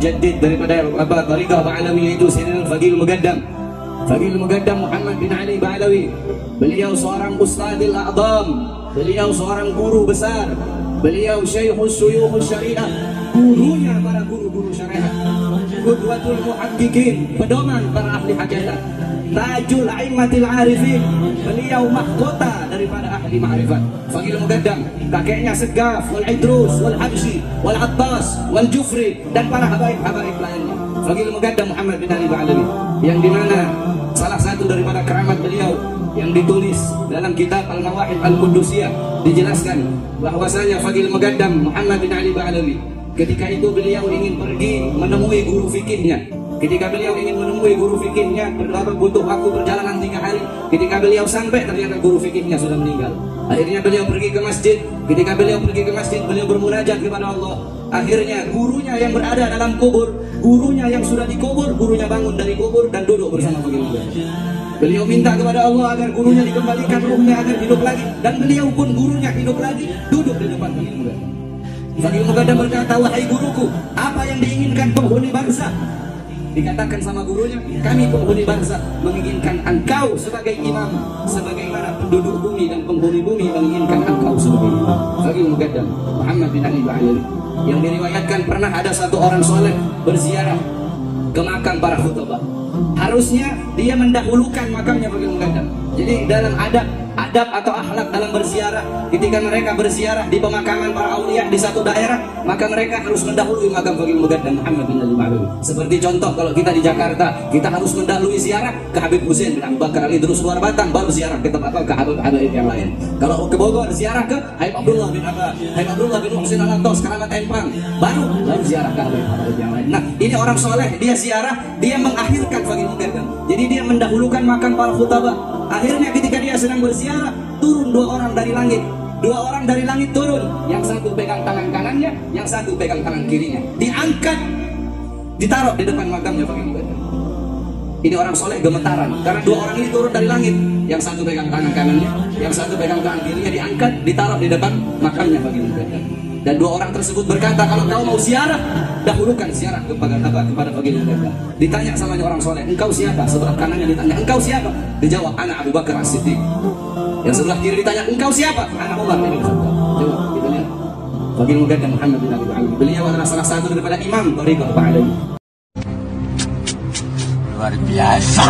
mujaddid daripada Tariqah Ba'alawi, yaitu Sayyidina Faqih Muqaddam. Faqih Muqaddam Muhammad bin Ali Ba'alawi. Beliau seorang Ustadzil A'zam, beliau seorang guru besar, beliau Syekhus Syuyukhus Syariah, gurunya para guru-guru syariat, qudwatul muhaqqiqin, pedoman para ahli hakikat, tajul a'immatil arifin, beliau mahkota daripada ahli ma'rifat. Faqih Muqaddam, kakeknya Segaf, wal Idrus, wal Habsyi, wal Abbas, wal Jufri, dan para habaib-habaib lainnya. Faqih Muqaddam Muhammad bin Ali Ba'alawi, yang dimana salah satu daripada keramat beliau yang ditulis dalam kitab Al-Mawahib Al-Qudusiyah dijelaskan bahwasanya Faqih Muqaddam Muhammad bin Ali Ba'alawi ketika itu beliau ingin pergi menemui guru fikihnya. Ketika beliau ingin menemui guru fikihnya, butuh waktu perjalanan 3 hari. Ketika beliau sampai, ternyata guru fikihnya sudah meninggal. Akhirnya beliau pergi ke masjid. Ketika beliau pergi ke masjid, beliau bermunajat kepada Allah. Akhirnya gurunya yang berada dalam kubur, gurunya yang sudah dikubur, gurunya bangun dari kubur dan duduk bersama Faqih Muqaddam. Beliau minta kepada Allah agar gurunya dikembalikan ruhnya agar hidup lagi, dan beliau pun gurunya hidup lagi, duduk di depan Faqih Muqaddam. Faqih Muqaddam berkata, "Wahai guruku, apa yang diinginkan penghuni barzakh?" Dikatakan sama gurunya, "Kami penghuni barzakh menginginkan engkau sebagai imam, sebagaimana penduduk bumi dan penghuni bumi menginginkan engkau sebagai imam." Faqih Muqaddam Muhammad bin Ali Ba'alawi, yang diriwayatkan pernah ada satu orang soleh berziarah ke makam para khutbah. Harusnya dia mendahulukan makamnya Faqih Muqaddam. Jadi dalam adab atau akhlak dalam berziarah, ketika mereka berziarah di pemakaman para aulia di satu daerah, maka mereka harus mendahului makam Faqih Muqaddam Muhammad bin Ali Ba'alawi. Seperti contoh kalau kita di Jakarta, kita harus mendahului ziarah ke Habib Husain bin Abu Bakar Ali Idrus luar Batang, baru ziarah ke tempat ke Habib yang lain. Kalau ke Bogor, ziarah ke Habib Abdullah bin Muhsin Al-Attas, Keramat Empang, baru ziarah ke Habib yang lain. Nah, ini orang soleh, dia ziarah, dia mengakhirkan Faqih Muqaddam. Jadi dia mendahulukan makam para khutbah. Akhirnya ketika dia sedang berziarah, turun 2 orang dari langit. 2 orang dari langit turun, yang satu pegang tangan kanannya, yang satu pegang tangan kirinya. Diangkat, ditaruh di depan makamnya Faqih Muqaddam. Ini orang soleh gemetaran karena 2 orang ini turun dari langit, yang satu pegang tangan kanannya, yang satu pegang tangan kirinya, diangkat, ditaruh di depan makamnya Faqih Muqaddam. Dan 2 orang tersebut berkata, "Kalau kau mau ziarah, dahulukan ziarah kepada Faqih Muqaddam." Ditanya sama orang soleh, "Engkau siapa?" Sebelah kanannya ditanya, "Engkau siapa?" Dijawab, "Ana Abu Bakar As-Siddiq." Yang sebelah kiri ditanya, "Engkau siapa?" "Ana Umar bin Khattab." Jawab, kita lihat. Faqih Muqaddam Muhammad bin Ali Ba'alawi, beliau adalah salah satu daripada imam Tariqah Ba'alawi. Luar biasa.